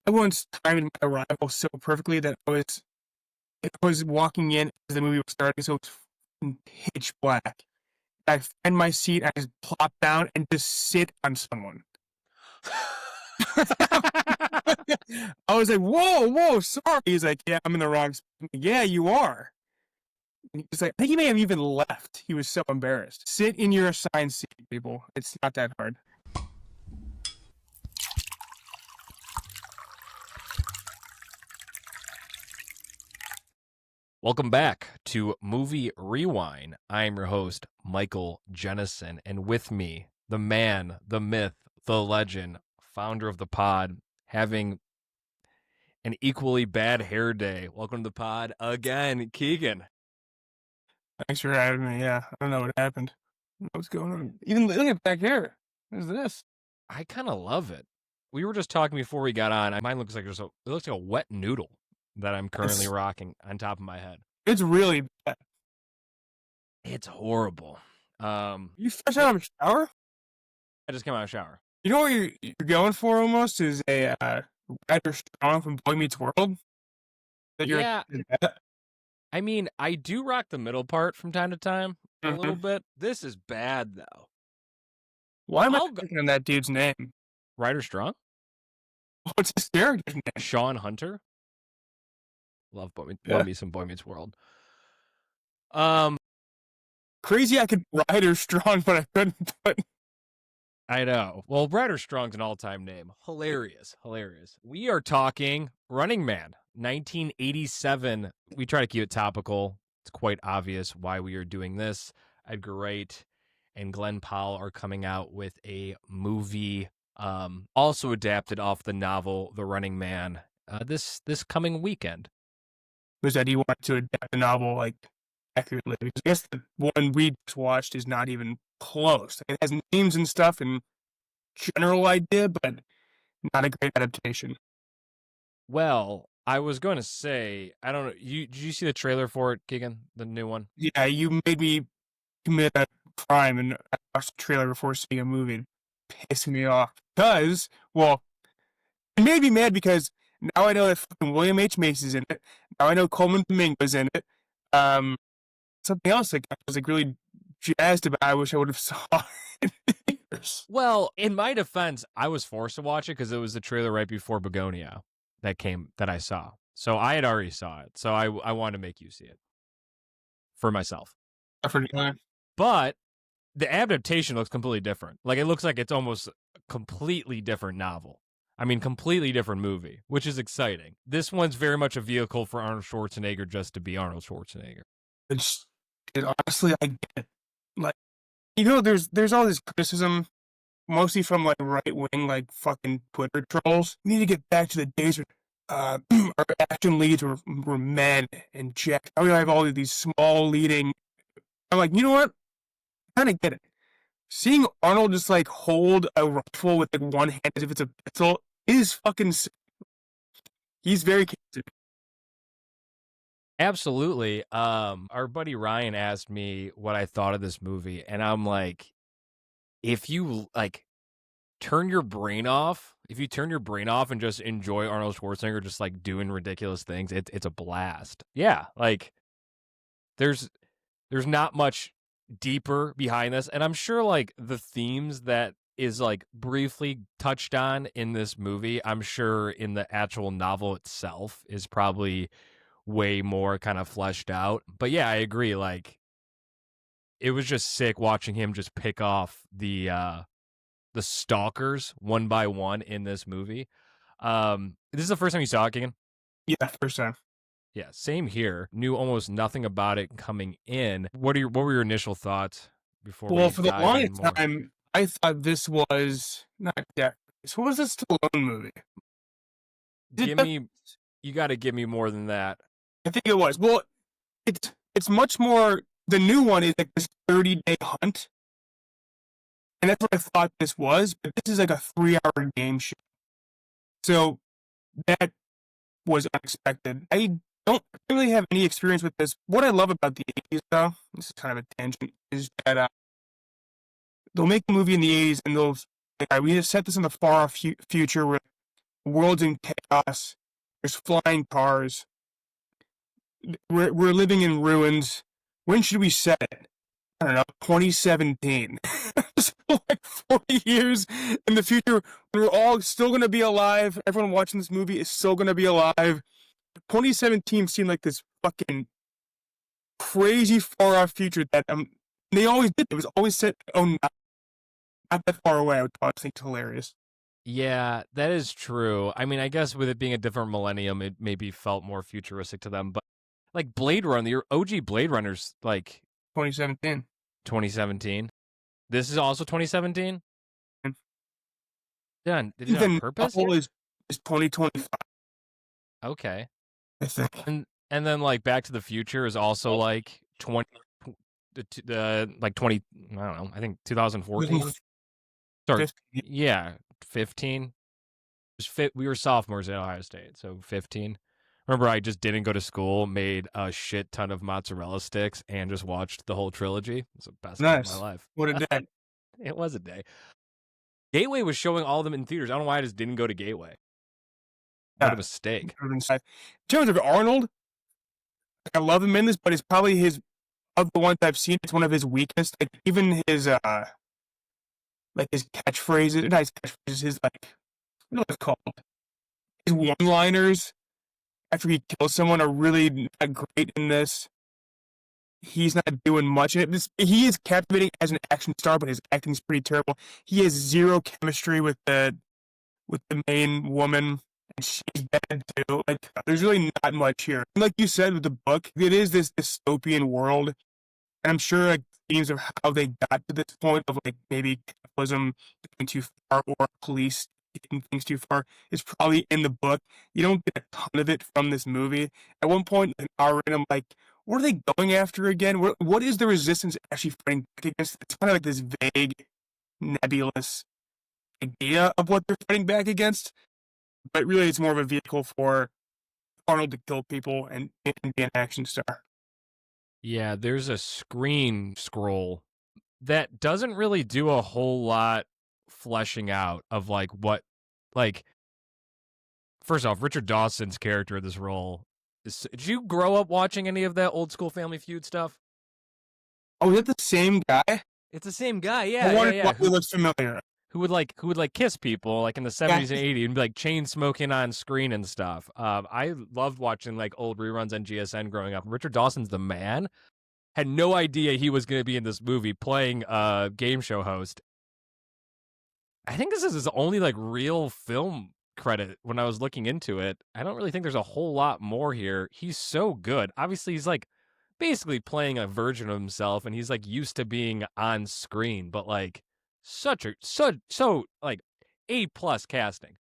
I once timed my arrival so perfectly that I was walking in as the movie was starting, so it was fucking pitch black. I find my seat, I just plop down and just sit on someone. I was like, whoa, whoa, sorry. He's like, yeah, I'm in the wrong spot. I'm like, yeah, you are. And he's like, I think he may have even left. He was so embarrassed. Sit in your assigned seat, people. It's not that hard. Welcome back to Movie Rewind. I am your host, Michael Jennison, and with me, the man, the myth, the legend, founder of the pod, having an equally bad hair day. Welcome to the pod again, Keegan. Thanks for having me. Yeah, I don't know what happened. I don't know what's going on. Even look at back here. What is this? I kind of love it. We were just talking before we got on. Mine looks like it looks like a wet noodle that I'm currently rocking on top of my head. It's really bad. It's horrible. You fresh out of a shower? I just came out of the shower. You know what you're going for almost is a Ryder Strong from Boy Meets World? Yeah. I mean, I do rock the middle part from time to time a little bit. This is bad, though. Why am I thinking of that dude's name? Ryder Strong? What's his character's name? Sean Hunter. Love me some Boy Meets World. Crazy I could Ryder Strong, but I couldn't put... I know. Well, Ryder Strong's an all-time name. Hilarious. We are talking Running Man, 1987. We try to keep it topical. It's quite obvious why we are doing this. Edgar Wright and Glenn Powell are coming out with a movie also adapted off the novel The Running Man this coming weekend. Was that he wanted to adapt the novel like accurately? Because I guess the one we just watched is not even close. It has names and stuff and general idea, but not a great adaptation. Well, I was going to say, I don't know. Did you see the trailer for it, Keegan? The new one? Yeah, you made me commit a crime and I watched the trailer before seeing a movie. It pissed me off. Because, well, it made me mad because now I know that fucking William H. Macy's in it. Now I know Coleman Domingo's in it. Something else like I was like really jazzed about. I wish I would have saw it in theaters. Well, in my defense, I was forced to watch it because it was the trailer right before Begonia that I saw. So I had already saw it. So I wanted to make you see it for myself. But the adaptation looks completely different. Like it looks like it's almost a completely different novel. I mean, completely different movie, which is exciting. This one's very much a vehicle for Arnold Schwarzenegger just to be Arnold Schwarzenegger. Honestly, I get it. Like, you know, there's all this criticism, mostly from like right wing, like fucking Twitter trolls. We need to get back to the days where our action leads were men and jacked. Now we have all of these small leading. I'm like, you know what? I kind of get it. Seeing Arnold just like hold a rifle with like one hand as if it's a pistol is fucking sick. He's very capable. Absolutely. Our buddy Ryan asked me what I thought of this movie, and I'm like, if you like turn your brain off and just enjoy Arnold Schwarzenegger just like doing ridiculous things, it's a blast. Yeah, like there's not much deeper behind this, and I'm sure like the themes that is like briefly touched on in this movie, I'm sure in the actual novel itself is probably way more kind of fleshed out. But yeah, I agree. Like it was just sick watching him just pick off the stalkers one by one in this movie. This is the first time you saw it, Keegan? Yeah, first time. Yeah, same here. Knew almost nothing about it coming in. What were your initial thoughts before? Well, for the longest time, I thought this was not that. So was this Stallone movie? You got to give me more than that. I think it was. Well, it's much more. The new one is like this 30-day hunt, and that's what I thought this was. But this is like a 3-hour game show, so that was unexpected. I don't really have any experience with this. What I love about the 80s, though, this is kind of a tangent, is that they'll make a movie in the 80s and they'll say, we just set this in the far-off future where world's in chaos. There's flying cars. We're living in ruins. When should we set it? I don't know, 2017. So like 40 years in the future, when we're all still going to be alive. Everyone watching this movie is still going to be alive. 2017 seemed like this fucking crazy far off future that they always did. It was always set, not that far away. I would think it's hilarious. Yeah, that is true. I mean, I guess with it being a different millennium, it maybe felt more futuristic to them. But like Blade Runner, your OG Blade Runner's like 2017. 2017. This is also 2017. And Done. Did you do it on purpose? Is 2025. Okay. I think. And then like Back to the Future is also like 20, like 20. I don't know. I think 2014. Sorry. 15. Yeah, 15. We were sophomores at Ohio State, so 15. Remember, I just didn't go to school, made a shit ton of mozzarella sticks, and just watched the whole trilogy. It was the best day of my life. What a day. It was a day. Gateway was showing all of them in theaters. I don't know why I just didn't go to Gateway. What a mistake. In terms of Arnold, I love him in this, but it's probably of the ones I've seen, it's one of his weakest. Like, even his, like his catchphrases, not his catchphrases, his, like, what know what it's called? His one-liners after he kills someone are really not great in this. He's not doing much in it. He is captivating as an action star, but his acting is pretty terrible. He has zero chemistry with the main woman, and she's bad too. Like, there's really not much here. And like you said with the book, it is this dystopian world, and I'm sure like themes of how they got to this point of like maybe capitalism going too far or police taking things too far is probably in the book. You don't get a ton of it from this movie. At one point, an hour in, I'm like, what are they going after again? What is the resistance actually fighting back against? It's kind of like this vague, nebulous idea of what they're fighting back against, but really it's more of a vehicle for Arnold to kill people and be an action star. Yeah, there's a screen scroll that doesn't really do a whole lot fleshing out of like what, like, first off, Richard Dawson's character in this role. Did you grow up watching any of that old school Family Feud stuff? Oh, is that the same guy? It's the same guy, yeah. I wondered why he looks familiar. Who would like kiss people like in the 70s and 80s and be like chain smoking on screen and stuff. I loved watching like old reruns on GSN growing up. Richard Dawson's the man. Had no idea he was going to be in this movie playing a game show host. I think this is his only like real film credit when I was looking into it. I don't really think there's a whole lot more here. He's so good. Obviously, he's like basically playing a version of himself, and he's like used to being on screen, but like so like A+ casting.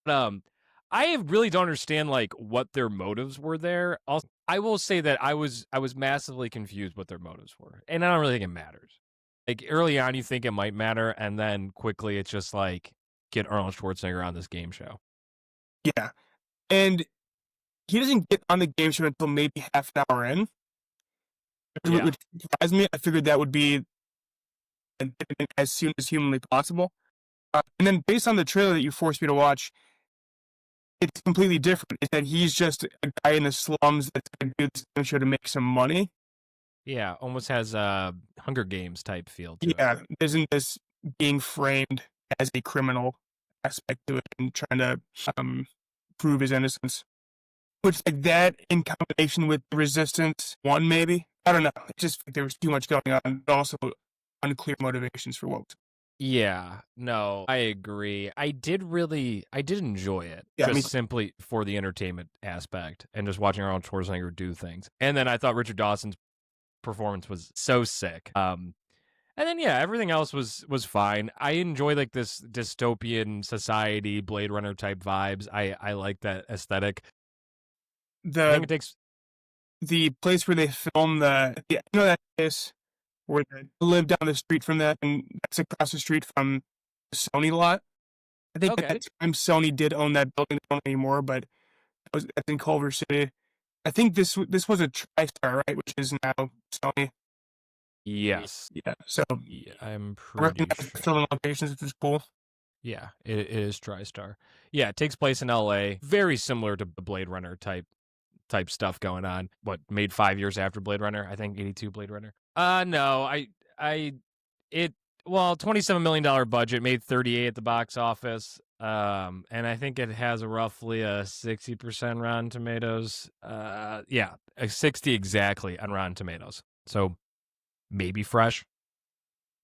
I really don't understand like what their motives were there. Also, I will say that I was massively confused what their motives were, and I don't really think it matters. Like early on, you think it might matter, and then quickly it's just like get Arnold Schwarzenegger on this game show. Yeah, and he doesn't get on the game show until maybe half an hour in, which surprised me. I figured that would be as soon as humanly possible. And then based on the trailer that you forced me to watch, it's completely different. It's that he's just a guy in the slums that's going to do this game show to make some money. Yeah, almost has a Hunger Games type feel to it. Yeah, isn't this being framed as a criminal aspect to it and trying to prove his innocence? Which, like that in combination with Resistance 1, maybe? I don't know. It's just like there was too much going on, but also unclear motivations for what. Yeah, no, I agree. I did enjoy it, just simply for the entertainment aspect and just watching Arnold Schwarzenegger do things. And then I thought Richard Dawson's performance was so sick. And then yeah, everything else was fine. I enjoy like this dystopian society, Blade Runner type vibes. I like that aesthetic. I think it takes the place where they film that place where they live down the street from that, and that's across the street from the Sony lot. I think at that time Sony did own that building, they don't anymore, but that's in Culver City. I think this was a TriStar, right, which is now Sony. Yes. Yeah. So I'm pretty sure. Filming locations, which is cool. Yeah, it is TriStar. Yeah, it takes place in LA. Very similar to the Blade Runner type stuff going on. What, made 5 years after Blade Runner? I think 82 Blade Runner. No, I it well, $27 million budget, made 38 at the box office. And I think it has a roughly a 60% Rotten Tomatoes. Yeah, a 60 exactly on Rotten Tomatoes. So maybe fresh.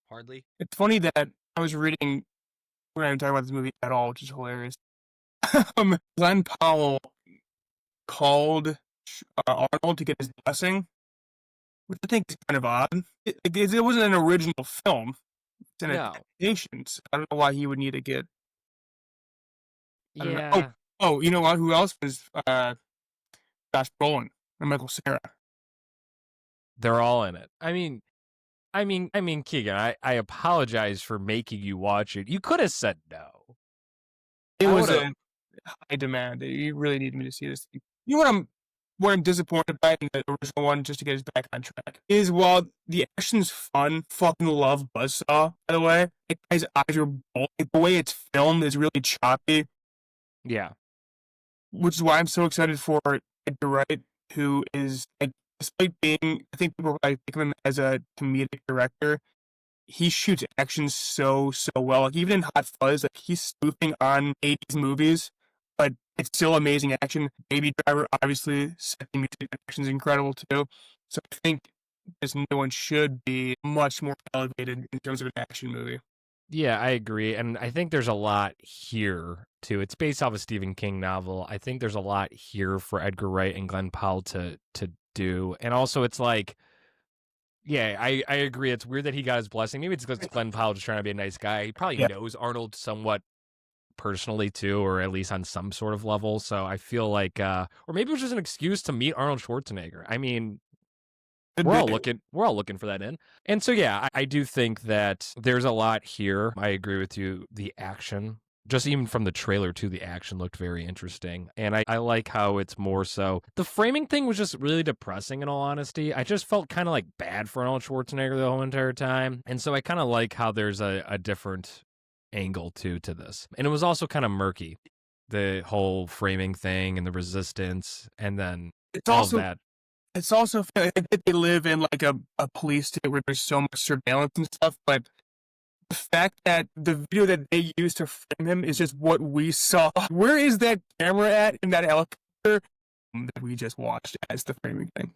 Hardly. It's funny that I was reading, we're not even talking about this movie at all, which is hilarious. Glenn Powell called Arnold to get his blessing, which I think is kind of odd. It wasn't an original film. It's an No. adaptation. So I don't know why he would need to get. I don't know. Yeah. Oh, you know what? Who else was Josh Brolin and Michael Cera? They're all in it. I mean, Keegan, I apologize for making you watch it. You could have said no. It was a high demand. You really needed me to see this thing. You know what I'm disappointed by in the original one, just to get us back on track, is while the action's fun, fucking love Buzzsaw, by the way. That guy's eyes are bulging. The way it's filmed is really choppy. Yeah. Which is why I'm so excited for Edgar Wright, who is, like, despite being, I think people probably think of him as a comedic director, he shoots action so well. Like, even in Hot Fuzz, like, he's spoofing on 80s movies, but it's still amazing action. Baby Driver, obviously, setting music action's incredible too. So I think this new one should be much more elevated in terms of an action movie. Yeah, I agree. And I think there's a lot here too. It's based off a Stephen King novel. I think there's a lot here for Edgar Wright and Glenn Powell to do. And also it's like, yeah, I agree. It's weird that he got his blessing. Maybe it's because Glenn Powell just trying to be a nice guy. He probably knows Arnold somewhat personally too, or at least on some sort of level. So I feel like or maybe it was just an excuse to meet Arnold Schwarzenegger. I mean, we're all looking for that in. And so yeah, I do think that there's a lot here. I agree with you. The action, just even from the trailer too, the action looked very interesting. And I like how it's more so the framing thing was just really depressing in all honesty. I just felt kind of like bad for Arnold Schwarzenegger the whole entire time. And so I kind of like how there's a different angle to this. And it was also kind of murky, the whole framing thing and the resistance, and then it's all also of that. It's also, I think they live in like a police state where there's so much surveillance and stuff, but the fact that the video that they used to frame him is just what we saw. Where is that camera at in that helicopter that we just watched as the framing thing?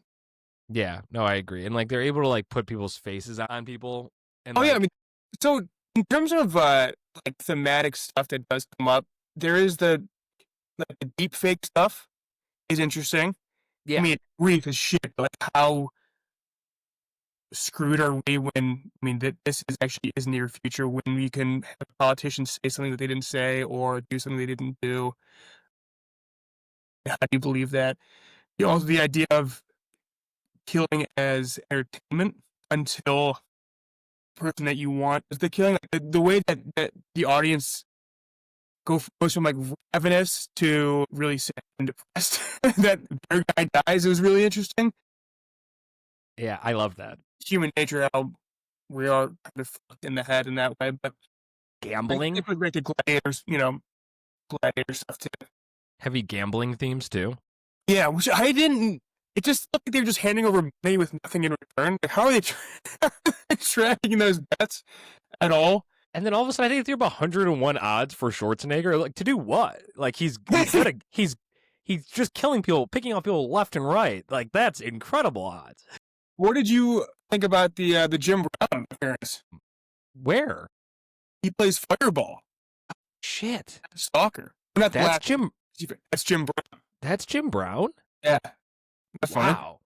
Yeah, no, I agree. And like they're able to like put people's faces on people. And yeah, I mean, so in terms of like thematic stuff that does come up, there is the deep fake stuff is interesting. yeah, I mean, it's brief as shit, but like how screwed are we when, I mean, that this is actually is near future, when we can have politicians say something that they didn't say or do something they didn't do? How do you believe that? Also, the idea of killing as entertainment until the person that you want is the killing. Like, the way that the audience goes from like ravenous to really sad and depressed that their guy dies is really interesting. yeah, I love that. Human nature, how we are kind of fucked in the head in that way, but Gambling, it was great to gladiators, gladiator stuff too. heavy gambling themes too. Yeah, which I didn't. It just looked like they were just handing over money with nothing in return. Like, how are they tracking those bets at all? And then all of a sudden, I think they threw up 101 odds for Schwarzenegger. Like, to do what? Like, he's just killing people, picking off people left and right. Like, that's incredible odds. What did you think about the Jim Brown appearance? Where? He plays Fireball. Shit. Stalker. Not the That's last. Jim. That's Jim Brown. That's Jim Brown? Yeah. That's funny. Wow.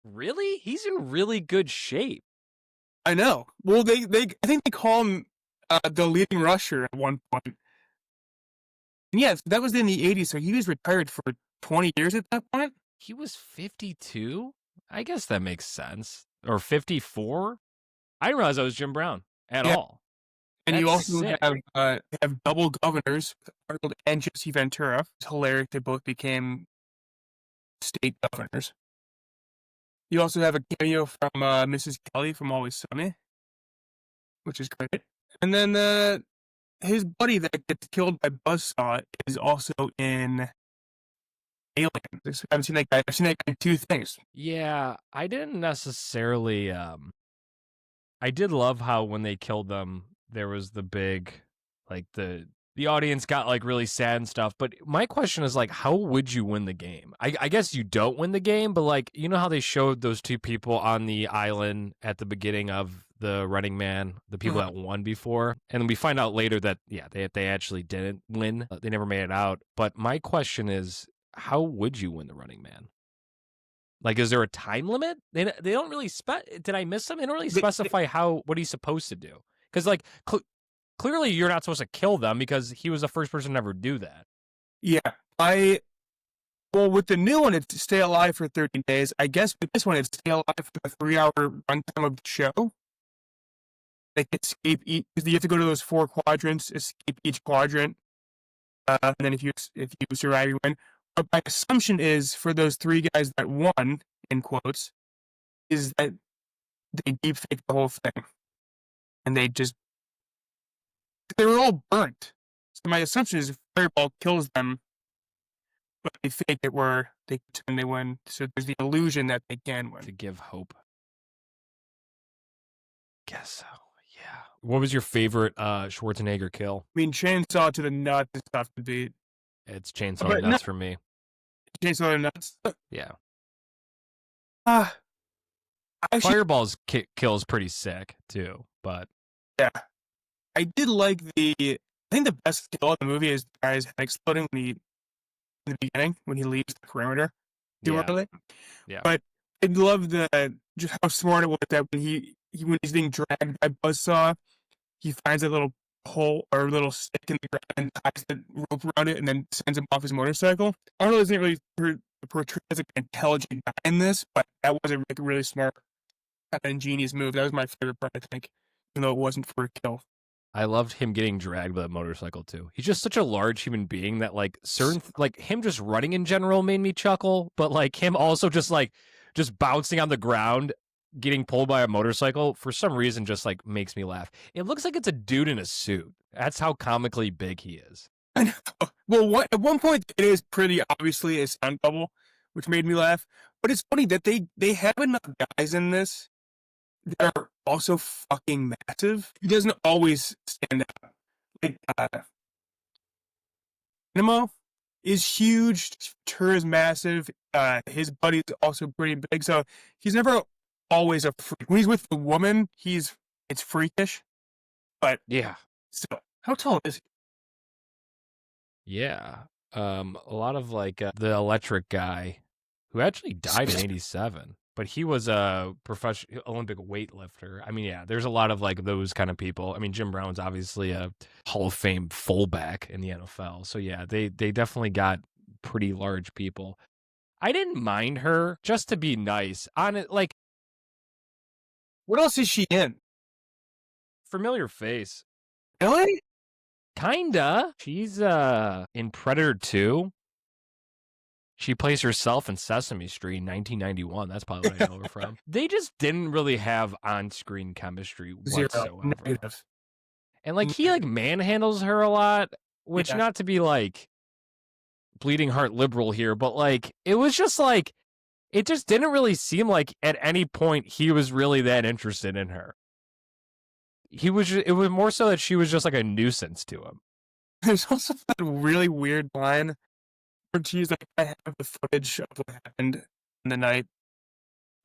Really? He's in really good shape. I know. Well, I think they call him the leading rusher at one point. And yes, that was in the 80s, so he was retired for 20 years at that point. He was 52? I guess that makes sense. Or 54? I didn't realize that was Jim Brown at all. And That's you also sick. have double governors, Arnold and Jesse Ventura. It's hilarious. They both became state governors. You also have a cameo from Mrs. Kelly from Always Sunny, which is great. And then his buddy that gets killed by Buzzsaw is also in Aliens. I haven't seen that guy. I've seen that guy in two things. Yeah, I didn't necessarily. I did love how when they killed them, there was the big, like the audience got like really sad and stuff. But my question is like, how would you win the game? I guess you don't win the game, but like, you know how they showed those two people on the island at the beginning of the Running Man, the people that won before, and then we find out later that yeah, they actually didn't win. They never made it out. But my question is, how would you win the Running Man? Like, is there a time limit? They don't really did I miss them? They don't really specify what he's supposed to do. Because like clearly you're not supposed to kill them because he was the first person to ever do that. Yeah, well, with the new one, it's stay alive for 30 days. I guess with this one, it's stay alive for the 3-hour runtime of the show. Like escape each, because you have to go to those 4 quadrants, escape each quadrant, and then if you survive, you win. But my assumption is for those 3 guys that won, in quotes, is that they deep fake the whole thing, and they were all burnt. So my assumption is if Fireball kills them, but they fake it where they pretend they win. So there's the illusion that they can win. To give hope. Guess so. Yeah. What was your favorite Schwarzenegger kill? I mean, chainsaw to the nuts is tough to beat. It's chainsaw to the nuts for me. Chainsaw to the nuts. Yeah. Fireball's kill is pretty sick too, but yeah, I did like I think the best kill in the movie is the guy's head exploding in the beginning when he leaves the perimeter. Yeah. But I love just how smart it was that when he's being dragged by Buzzsaw, he finds a little hole or a little stick in the ground and ties the rope around it and then sends him off his motorcycle. Arnold isn't really portrayed as an intelligent guy in this, but that was a really smart, kind of ingenious move. That was my favorite part, I think, even though it wasn't for a kill. I loved him getting dragged by the motorcycle too. He's just such a large human being that like him just running in general made me chuckle, but like him also just bouncing on the ground, getting pulled by a motorcycle for some reason just like makes me laugh. It looks like it's a dude in a suit. That's how comically big he is. I know. Well, at one point it is pretty obviously a stunt double, which made me laugh. But it's funny that they have enough guys in this that are also fucking massive. He doesn't always stand out. Like, Nemo is huge. Tur is massive. His buddy's also pretty big. So he's never always a freak. When he's with the woman, it's freakish. But yeah. So how tall is he? Yeah. A lot of like the electric guy who actually died in 87. But he was a professional Olympic weightlifter. I mean, yeah, there's a lot of like those kind of people. I mean, Jim Brown's obviously a Hall of Fame fullback in the NFL. So yeah, they definitely got pretty large people. I didn't mind her just to be nice. On it, like, what else is she in? Familiar face. Really? Kinda. She's in Predator 2. She plays herself in Sesame Street in 1991. That's probably what I know her from. They just didn't really have on-screen chemistry whatsoever. Negative. And like he like manhandles her a lot, which not to be like bleeding heart liberal here, but like it was just like it just didn't really seem like at any point he was really that interested in her. It was more so that she was just like a nuisance to him. There's also that really weird line where she's like, I have the footage of what happened in the night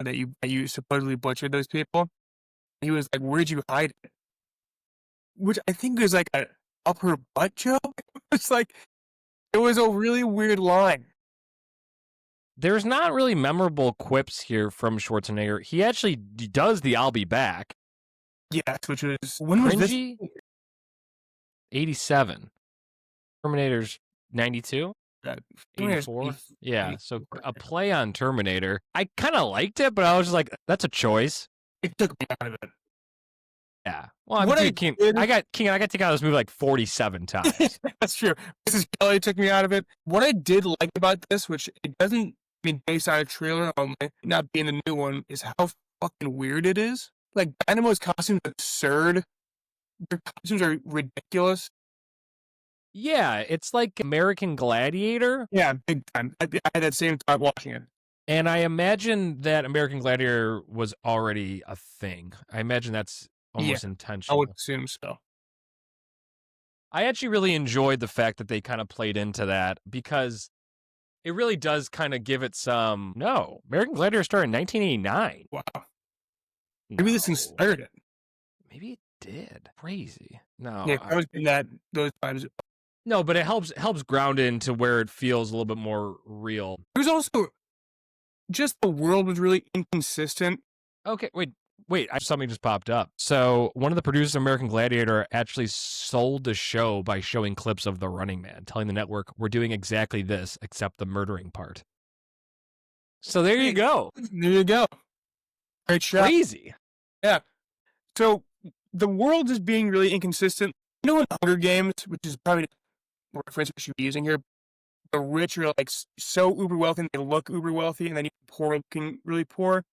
that you supposedly butchered those people. He was like, where'd you hide it? Which I think is like a up her butt joke. It's like, it was a really weird line. There's not really memorable quips here from Schwarzenegger. He actually does the I'll be back. Yes, which was, when was this? 87. Terminator's 92? 84? Yeah, so a play on Terminator. I kind of liked it, but I was just like, that's a choice. It took me out of it. Yeah. Well, I got kicked out of this movie like 47 times. That's true. Mrs. Kelly took me out of it. What I did like about this, which it doesn't mean based on a trailer only, not being the new one, is how fucking weird it is. Like, Dynamo's costumes are absurd. Their costumes are ridiculous. Yeah, it's like American Gladiator. Yeah, big time. I had that same thought watching it. And I imagine that American Gladiator was already a thing. I imagine that's almost Yeah, I would intentional. assume so. I actually really enjoyed the fact that they kind of played into that because it really does kind of give it some. No, American Gladiator started in 1989. Wow. No, Maybe this inspired it. maybe it did. Crazy. No, Yeah, I was getting those vibes. no, but it helps ground it into where it feels a little bit more real. There's also just the world was really inconsistent. Okay, wait, something just popped up. So one of the producers of American Gladiator actually sold the show by showing clips of The Running Man, telling the network, we're doing exactly this, except the murdering part. So there you go. There you go. Great shot. Crazy. Yeah. So the world is being really inconsistent. You know, in Hunger Games, which is probably the reference we should be using here, the rich are like so uber wealthy and they look uber wealthy, and then you poor looking really poor.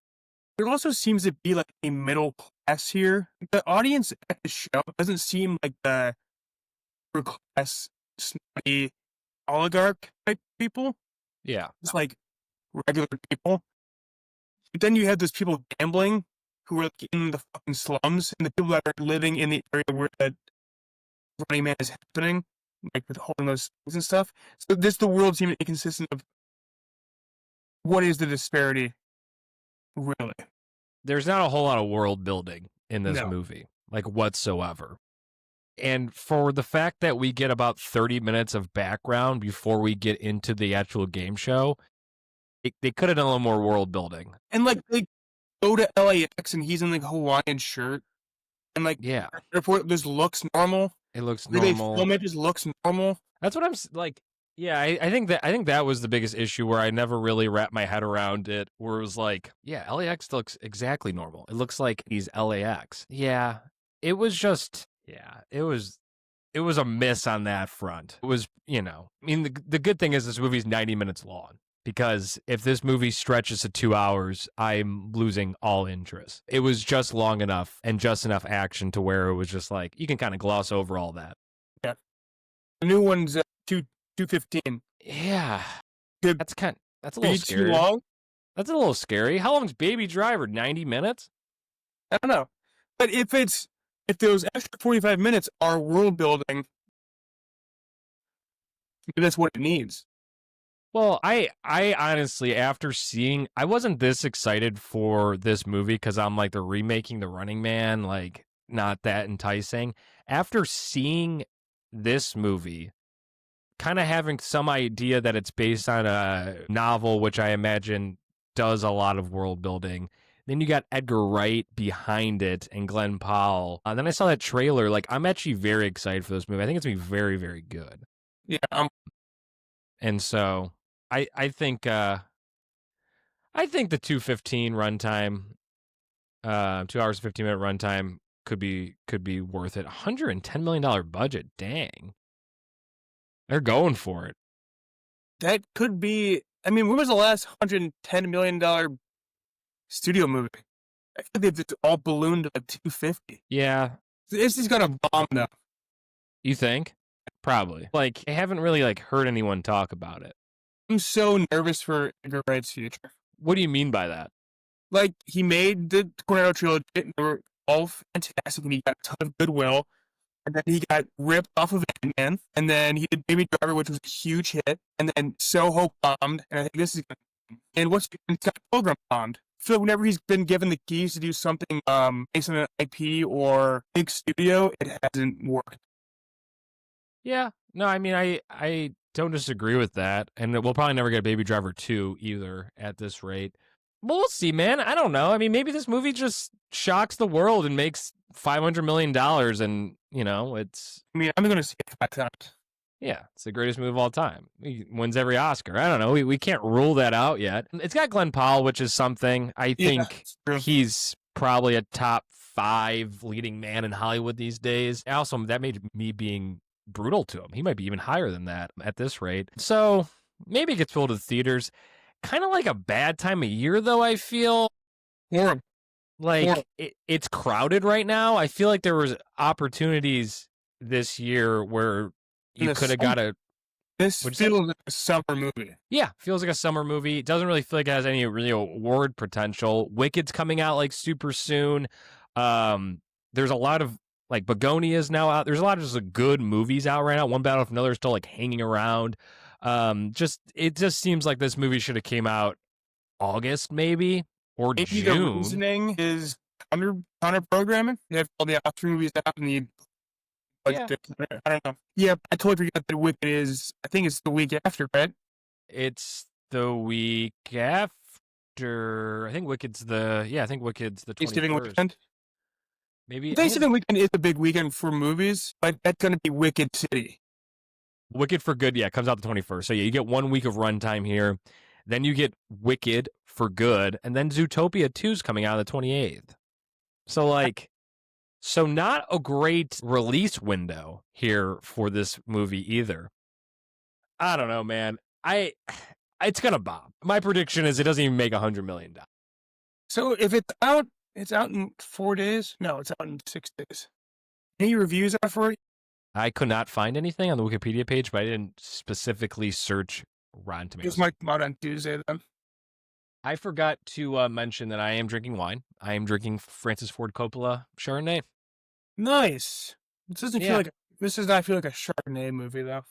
There also seems to be like a middle class here. The audience at the show doesn't seem like the upper class, snotty oligarch type people. Yeah. It's like regular people. But then you have those people gambling who are like in the fucking slums, and the people that are living in the area where the Running Man is happening, like with holding those things and stuff. So the world seems inconsistent of what is the disparity, really. There's not a whole lot of world building in this No. movie, like whatsoever. And for the fact that we get about 30 minutes of background before we get into the actual game show, they could have done a little more world building. And like they go to LAX and he's in like a Hawaiian shirt, and like Yeah, airport just looks normal. it looks The way they normal. film it just looks normal. That's what I'm like. Yeah, I think that was the biggest issue where I never really wrapped my head around it. Where it was like, yeah, LAX looks exactly normal. It looks like he's LAX. Yeah, it was just, yeah, it was a miss on that front. It was, I mean, the good thing is this movie's 90 minutes long, because if this movie stretches to 2 hours, I'm losing all interest. It was just long enough and just enough action to where it was just like, you can kind of gloss over all that. Yeah, the new one's 2:15. Yeah, Could that's a little be scary. too long. That's a little scary. How long's Baby Driver? 90 minutes? I don't know, but if those extra 45 minutes are world building, that's what it needs. Well, I honestly, after seeing, I wasn't this excited for this movie because I'm like, they're remaking The Running Man, like, not that enticing. After seeing this movie, kind of having some idea that it's based on a novel, which I imagine does a lot of world building. Then you got Edgar Wright behind it and Glenn Powell. Then I saw that trailer. Like, I'm actually very excited for this movie. I think it's going to be very, very good. Yeah, And so I think the 2:15 runtime, 2 hours 15-minute runtime could be worth it. $110 million budget. Dang. They're going for it. that could be. I mean, when was the last $110 million studio movie? I think they've just all ballooned to like 250. Yeah. This is gonna bomb though. You think? Probably. Like, I haven't really like heard anyone talk about it. I'm so nervous for Edgar Wright's future. What do you mean by that? Like, he made the Tornado trilogy, and they were all fantastic, and he got a ton of goodwill. And then he got ripped off of Ant-Man, and then he did Baby Driver, which was a huge hit, and then Soho bombed, and I think this is and Scott Pilgrim bombed. I feel like whenever he's been given the keys to do something based on an IP or big studio, it hasn't worked. Yeah. No, I mean, I don't disagree with that. And we'll probably never get Baby Driver 2 either at this rate. But we'll see, man. I don't know. I mean, maybe this movie just shocks the world and makes $500 million, and, it's... I mean, I'm going to see it 5 times. Yeah, it's the greatest movie of all time. He wins every Oscar. I don't know. We can't rule that out yet. It's got Glenn Powell, which is something. I think he's probably a top 5 leading man in Hollywood these days. Also, that made me being brutal to him. He might be even higher than that at this rate. So maybe it gets pulled to the theaters. Kind of like a bad time of year, though, I feel. Yeah. Like, it's crowded right now. I feel like there was opportunities this year where You could have got a. This feels like a summer movie. Yeah, feels like a summer movie. It doesn't really feel like it has any real award potential. Wicked's coming out like super soon. There's a lot of like Begonia's now out. There's a lot of just good movies out right now. One Battle for Another is still like hanging around. It just seems like this movie should have came out August maybe or Maybe June. the reasoning is counter programming. They have all the Oscar movies out and the budget. Yeah. I don't know. Yeah, I totally forgot that Wicked is. I think it's the week after, right? It's the week after. I think Wicked's the. Yeah, I think Wicked's the 21st. Thanksgiving weekend. Maybe Thanksgiving weekend is a big weekend for movies, but that's going to be Wicked City. Wicked for Good, yeah, comes out the 21st. So yeah, you get 1 week of runtime here. Then you get Wicked for Good, and then Zootopia 2 is coming out on the 28th. So not a great release window here for this movie either. I don't know, man. It's gonna bomb. My prediction is it doesn't even make $100 million. So if it's out in 4 days. No, it's out in 6 days. Any reviews out for it? I could not find anything on the Wikipedia page, but I didn't specifically search Rotten Tomatoes. This might come out on Tuesday then. I forgot to mention that I am drinking wine. I am drinking Francis Ford Coppola Chardonnay. Nice. This doesn't feel like this does not feel like a Chardonnay movie though.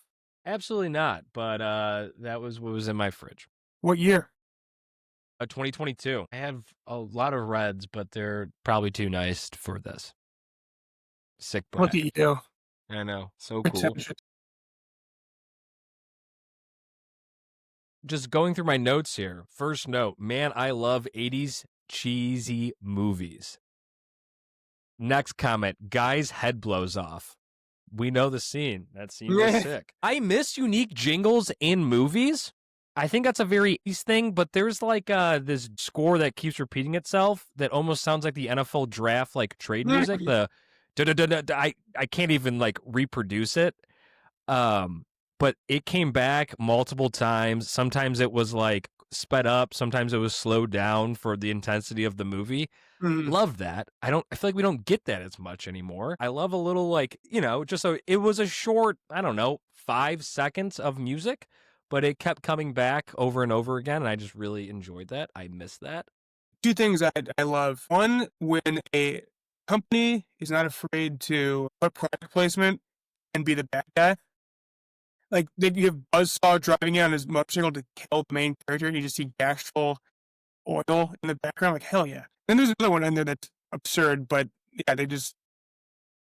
Absolutely not. But that was what was in my fridge. What year? 2022. I have a lot of reds, but they're probably too nice for this. Sick breath. Look at you. I know. So cool. Just going through my notes here. First note, man, I love 80s cheesy movies. Next comment, guy's head blows off. We know the scene. That scene was sick. I miss unique jingles in movies. I think that's a very East thing, but there's like this score that keeps repeating itself that almost sounds like the NFL draft like trade music. The I can't even like reproduce it. But it came back multiple times. Sometimes it was like sped up. Sometimes it was slowed down for the intensity of the movie. Love that. I feel like we don't get that as much anymore. I love a little like, just so it was a short, 5 seconds of music, but it kept coming back over and over again. And I just really enjoyed that. I miss that. 2 things I love. One, when a company is not afraid to put product placement and be the bad guy. Like, you have Buzzsaw driving in on his motorcycle to kill the main character, and you just see Gashful oil in the background. Like, hell yeah. Then there's another one in there that's absurd, but yeah, they just...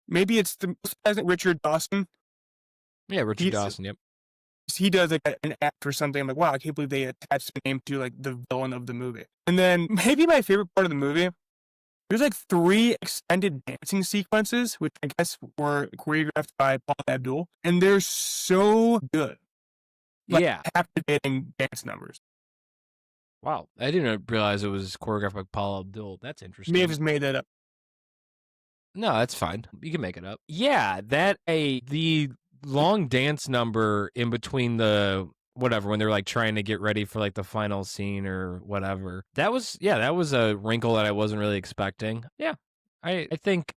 Maybe it's the Richard Dawson. Yeah, Richard Dawson, yep. He does like an act or something. I'm like, wow, I can't believe they attached the name to like the villain of the movie. And then maybe my favorite part of the movie, there's like 3 extended dancing sequences, which I guess were choreographed by Paul Abdul, and they're so good. Like, captivating dance numbers. Wow, I didn't realize it was choreographed by Paul Abdul. That's interesting. May have just made that up. No, that's fine. You can make it up. Yeah, the long dance number in between the whatever when they're like trying to get ready for like the final scene or whatever. That was a wrinkle that I wasn't really expecting. Yeah. I think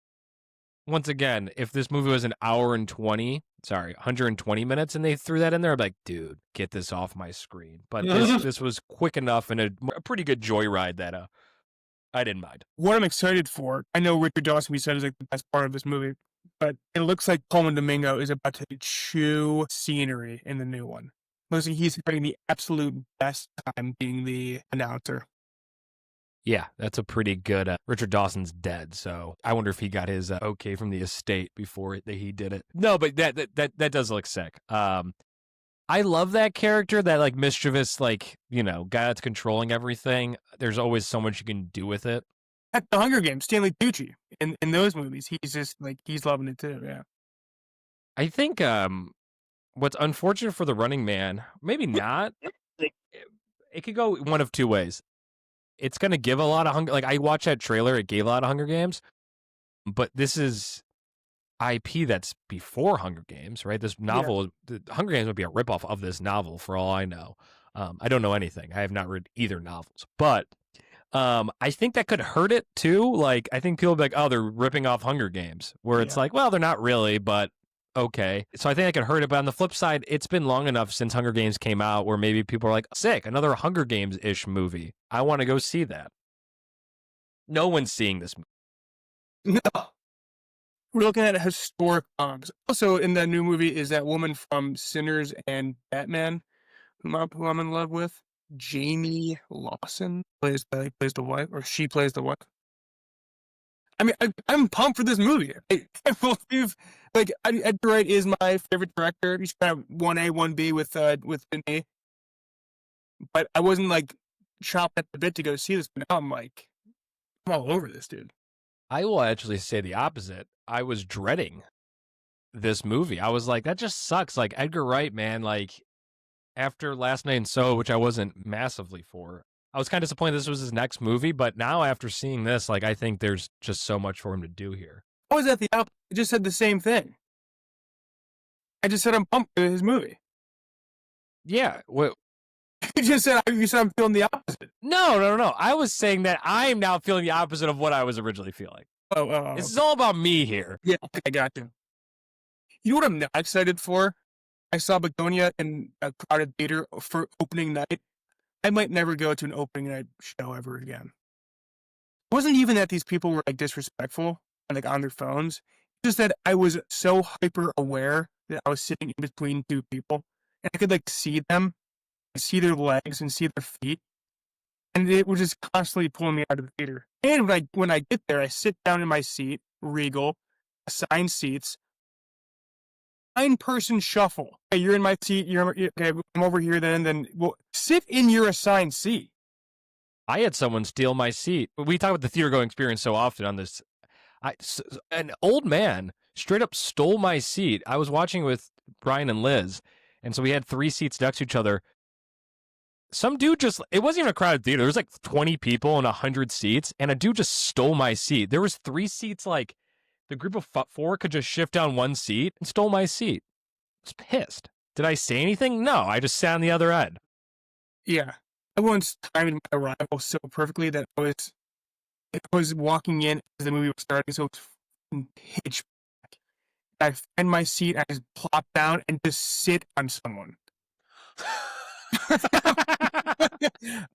once again, if this movie was 120 minutes and they threw that in there, I'd be like, dude, get this off my screen. But this was quick enough and a pretty good joyride that I didn't mind. What I'm excited for, I know Richard Dawson, we said, is like the best part of this movie, but it looks like Coleman Domingo is about to chew scenery in the new one. Looks like he's having the absolute best time being the announcer. Yeah, that's a pretty good... Richard Dawson's dead, so I wonder if he got his okay from the estate before he did it. No, but that does look sick. I love that character, that like mischievous, like, guy that's controlling everything. There's always so much you can do with it. At the Hunger Games, Stanley Tucci, in those movies, he's just like, he's loving it too, yeah. I think what's unfortunate for the Running Man, maybe not, it could go one of 2 ways. It's going to give a lot of Hunger, like I watched that trailer, it gave a lot of Hunger Games, but this is IP that's before Hunger Games, right? This novel, the Hunger Games would be a ripoff of this novel for all I know. I don't know anything. I have not read either novels, but I think that could hurt it too. Like, I think people will be like, oh, they're ripping off Hunger Games, where it's like, well, they're not really, but okay. So I think I could hurt it. But on the flip side, it's been long enough since Hunger Games came out where maybe people are like, sick, another Hunger Games-ish movie. I want to go see that. No one's seeing this movie. No. We're looking at historic songs. Also, in that new movie is that woman from Sinners and Batman, who I'm in love with. Jamie Lawson plays the wife, or she plays the wife. I mean, I'm pumped for this movie. I believe, like, Edgar Wright is my favorite director. He's kind of 1A, 1B with me. But I wasn't, like, chopped at the bit to go see this, but now I'm all over this, dude. I will actually say the opposite. I was dreading this movie. I was like, that just sucks. Like, Edgar Wright, man, like, after Last Night in Soho, which I wasn't massively for, I was kind of disappointed this was his next movie, but now after seeing this, like, I think there's just so much for him to do here. I was at the opposite. I just said the same thing. I just said I'm pumped for his movie. Yeah. Well, you said I'm feeling the opposite. No. I was saying that I am now feeling the opposite of what I was originally feeling. This is all about me here. Yeah, I got you. You know what I'm not excited for? I saw Begonia in a crowded theater for opening night. I might never go to an opening night show ever again. It wasn't even that these people were like disrespectful and like on their phones. Just that I was so hyper aware that I was sitting in between two people and I could like see them, see their legs and see their feet. And it was just constantly pulling me out of the theater. And when I get there, I sit down in my seat, regal, assigned seats, 9-person shuffle. Hey, you're in my seat. Okay. I'm over here. Then well, sit in your assigned seat. I had someone steal my seat. We talk about the theater going experience so often on this. An old man straight up stole my seat. I was watching with Brian and Liz, and so we had 3 seats next to each other. Some dude it wasn't even a crowded theater. There was like 20 people and 100 seats, and a dude just stole my seat. There was 3 seats, like the group of 4 could just shift down 1 seat and stole my seat. I was pissed. Did I say anything? No, I just sat on the other end. Yeah. I once timed my arrival so perfectly that I was walking in as the movie was starting, so it's pitch black. I find my seat, I just plop down and just sit on someone.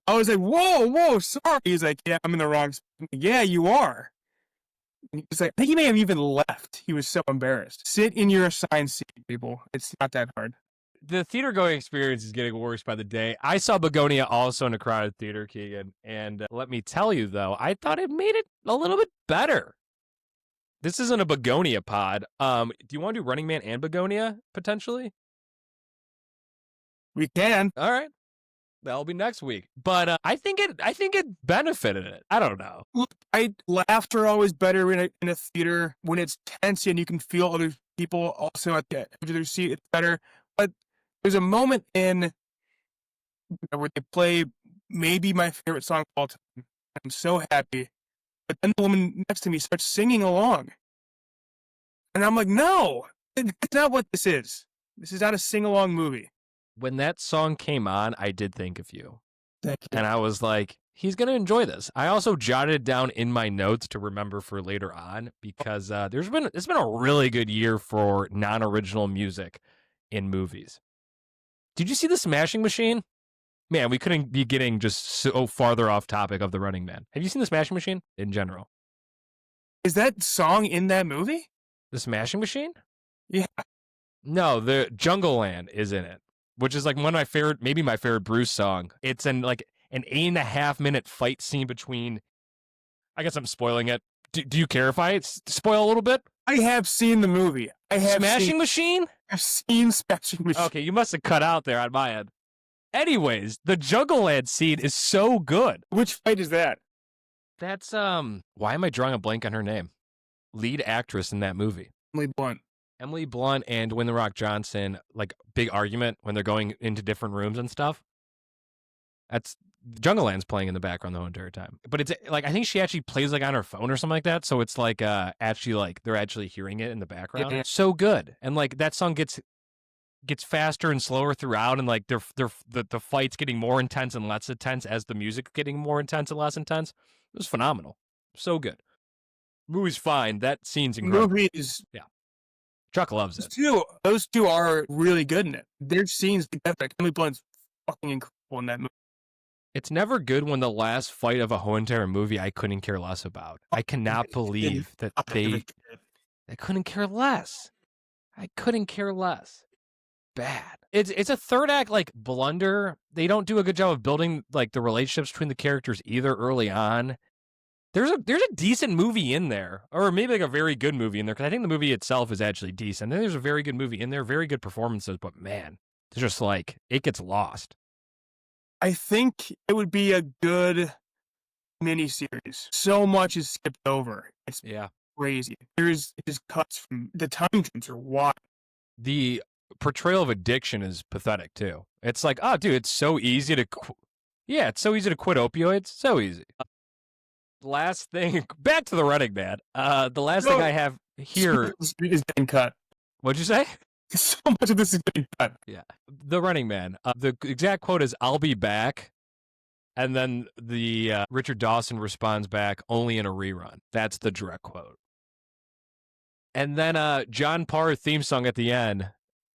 I was like, whoa, sorry. He's like, yeah, I'm in the wrong spot. Yeah, you are. And he's like, I think he may have even left. He was so embarrassed. Sit in your assigned seat, people. It's not that hard. The theater going experience is getting worse by the day. I saw Begonia also in a crowded theater, Keegan. And let me tell you, though, I thought it made it a little bit better. This isn't a Begonia pod. Do you want to do Running Man and Begonia, potentially? We can. All right. That'll be next week. But I think it benefited it. I don't know. Look, laughter always better in a theater when it's tense and you can feel other people also at the edge of their seat. It's better. But there's a moment where they play maybe my favorite song of all time. I'm so happy. But then the woman next to me starts singing along. And I'm like, no, that's not what this is. This is not a sing-along movie. When that song came on, I did think of you. Thank you. And I was like, he's going to enjoy this. I also jotted it down in my notes to remember for later on because it's been a really good year for non-original music in movies. Did you see The Smashing Machine? Man, we couldn't be getting just so farther off topic of The Running Man. Have you seen The Smashing Machine in general? Is that song in that movie? The Smashing Machine? Yeah. No, the Jungle Land is in it, which is like one of my favorite, maybe my favorite Bruce song. It's an 8.5-minute fight scene between, I guess I'm spoiling it. Do you care if I spoil a little bit? I have seen the movie. Smashing Machine? I've seen Smashing Machine. Okay, you must have cut out there on my end. Anyways, the Jungle Land scene is so good. Which fight is that? That's, why am I drawing a blank on her name? Lead actress in that movie. Emily Blunt and Dwayne The Rock Johnson, like, big argument when they're going into different rooms and stuff. That's Jungle Land's playing in the background the whole entire time. But it's like, I think she actually plays like on her phone or something like that. So it's like, actually like they're actually hearing it in the background. Yeah. So good. And like that song gets faster and slower throughout. And like the fight's getting more intense and less intense as the music's getting more intense and less intense. It was phenomenal. So good. Movie's fine. That scene's incredible. Movies. Yeah. Chuck loves Those it. those two are really good in it. Their scenes together, Emily Blunt's fucking incredible in that movie. It's never good when the last fight of a whole entire movie I couldn't care less about. I cannot believe that they couldn't care less. I couldn't care less. Bad. It's a third act like blunder. They don't do a good job of building like the relationships between the characters either early on. There's a decent movie in there, or maybe like a very good movie in there, because I think the movie itself is actually decent. Then there's a very good movie in there, very good performances, but man, it's just like it gets lost. I think it would be a good miniseries. So much is skipped over. It's crazy. There's just cuts from the time jumps are wild. The portrayal of addiction is pathetic too. It's like, oh, dude, it's so easy to, it's so easy to quit opioids. So easy. Last thing, back to the Running Man. The last thing I have here is getting cut. What'd you say? So much of this is getting cut. Yeah, the Running Man. The exact quote is, "I'll be back," and then the Richard Dawson responds back, "Only in a rerun." That's the direct quote. And then John Parr theme song at the end.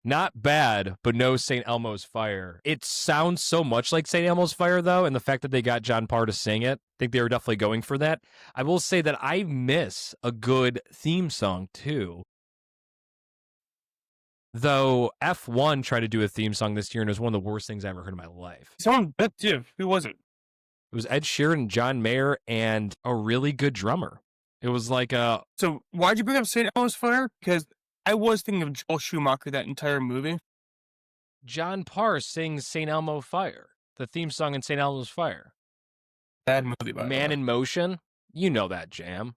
Not bad, but no St. Elmo's Fire. It sounds so much like St. Elmo's Fire, though, and the fact that they got John Parr to sing it, I think they were definitely going for that. I will say that I miss a good theme song, too. Though F1 tried to do a theme song this year, and it was one of the worst things I ever heard in my life. Someone bet too. Who was it? It was Ed Sheeran, John Mayer, and a really good drummer. It was like a... So why'd you bring up St. Elmo's Fire? Because I was thinking of Joel Schumacher that entire movie. John Parr sings St. Elmo Fire, the theme song in St. Elmo's Fire. Bad movie, by Man in Motion. You know that jam.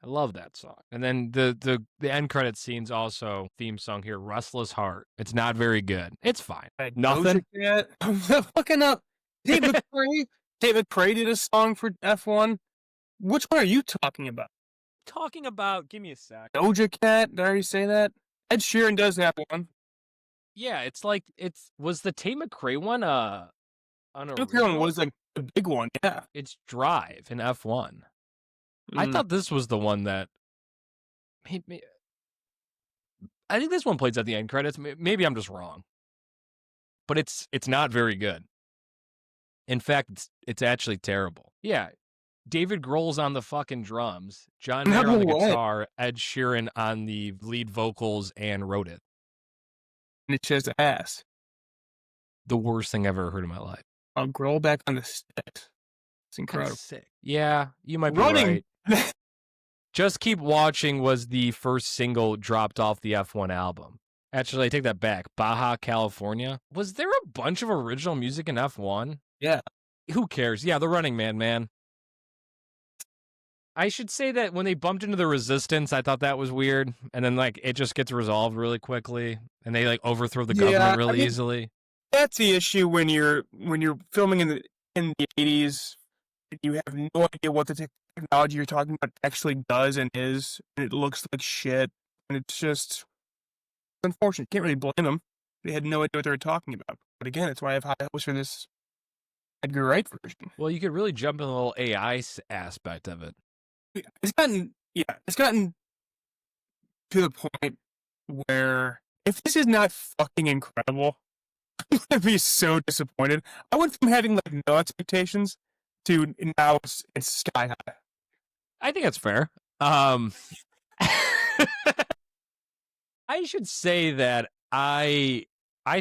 I love that song. And then the end credit scene's also theme song here, Restless Heart. It's not very good. It's fine. Nothing. Fucking up. David McCrae did a song for F1. Which one are you talking about? Give me a sec. Doja Cat, did I already say that? Ed Sheeran does have one. Yeah, it's like, was the Tate McRae one on a McCrae was like the big one, yeah. It's Drive in F1. I thought this was the one that made me... I think this one plays at the end credits. Maybe I'm just wrong. But it's not very good. In fact, it's actually terrible. Yeah. David Grohl's on the fucking drums, John Mayer on the guitar, Ed Sheeran on the lead vocals, and wrote it. And it's just ass. The worst thing I've ever heard in my life. I'll Grohl back on the sticks. It's incredible. Sick. Yeah, you might be right. Just Keep Watching was the first single dropped off the F1 album. Actually, I take that back. Baja, California. Was there a bunch of original music in F1? Yeah. Who cares? Yeah, The Running Man. I should say that when they bumped into the Resistance, I thought that was weird. And then, like, it just gets resolved really quickly. And they, like, overthrow the government really easily. That's the issue when you're filming in the 80s. You have no idea what the technology you're talking about actually does and is. And it looks like shit. And it's just unfortunate. Can't really blame them. They had no idea what they were talking about. But again, that's why I have high hopes for this Edgar Wright version. Well, you could really jump in the little AI aspect of it. It's gotten to the point where if this is not fucking incredible, I'm gonna be so disappointed. I went from having like no expectations to now it's sky high. I think that's fair. I should say that I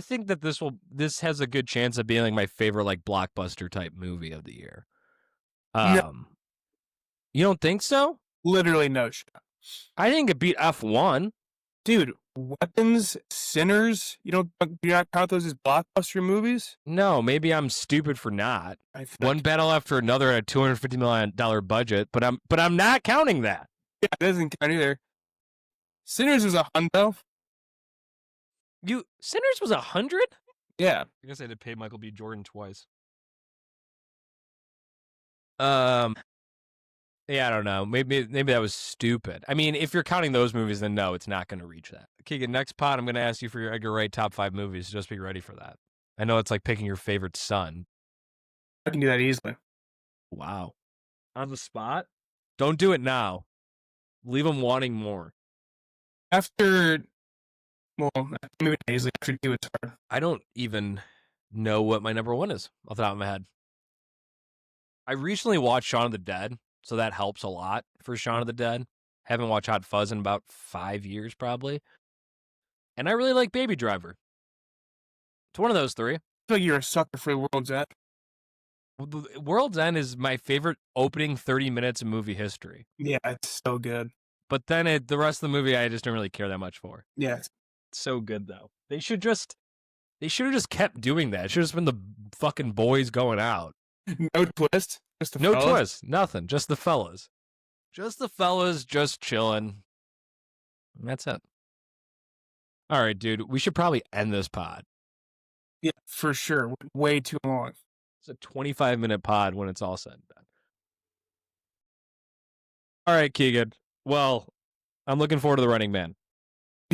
think that this has a good chance of being like my favorite like blockbuster type movie of the year. No. You don't think so? Literally no shot. I think it beat F1. Dude, Weapons, Sinners, do you not count those as blockbuster movies? No, maybe I'm stupid for not. One battle after another at a $250 million budget, but I'm not counting that. Yeah, it doesn't count either. Sinners was $100. Sinners was $100? Yeah. I guess I had to pay Michael B. Jordan twice. Yeah, I don't know. Maybe that was stupid. I mean, if you're counting those movies, then no, it's not going to reach that. Keegan, next pod, I'm going to ask you for your Edgar Wright top 5 movies. Just be ready for that. I know it's like picking your favorite son. I can do that easily. Wow. On the spot? Don't do it now. Leave them wanting more. After Well, maybe not easily. After 2, it's hard. I don't even know what my number 1 is off the top of my head. I recently watched Shaun of the Dead, so that helps a lot for Shaun of the Dead. Haven't watched Hot Fuzz in about 5 years, probably. And I really like Baby Driver. It's one of those 3. I feel like you're a sucker for World's End. World's End is my favorite opening 30 minutes of movie history. Yeah, it's so good. But then the rest of the movie, I just don't really care that much for. Yeah. It's so good, though. They should have just kept doing that. It should have just been the fucking boys going out. No twist. Just the No fellas. twist. Nothing. Just the fellas. Just the fellas just chilling. And that's it. All right, dude. We should probably end this pod. Yeah, for sure. Way too long. It's a 25-minute pod when it's all said and done. All right, Keegan. Well, I'm looking forward to The Running Man.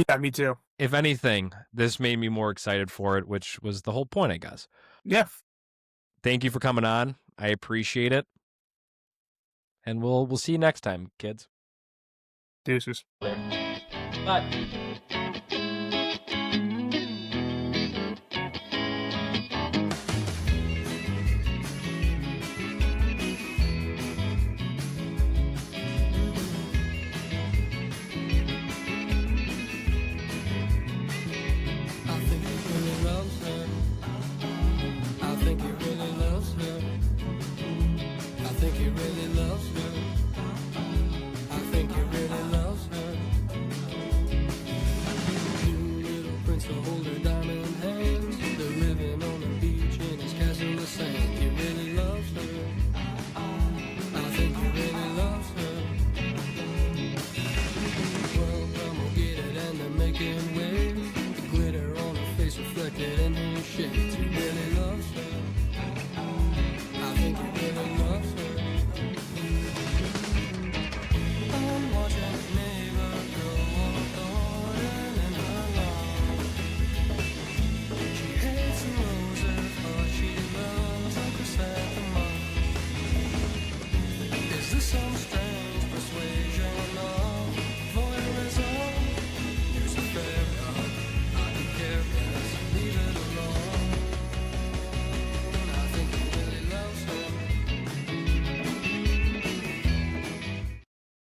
Yeah, me too. If anything, this made me more excited for it, which was the whole point, I guess. Yeah. Thank you for coming on. I appreciate it. And we'll see you next time, kids. Deuces. Bye.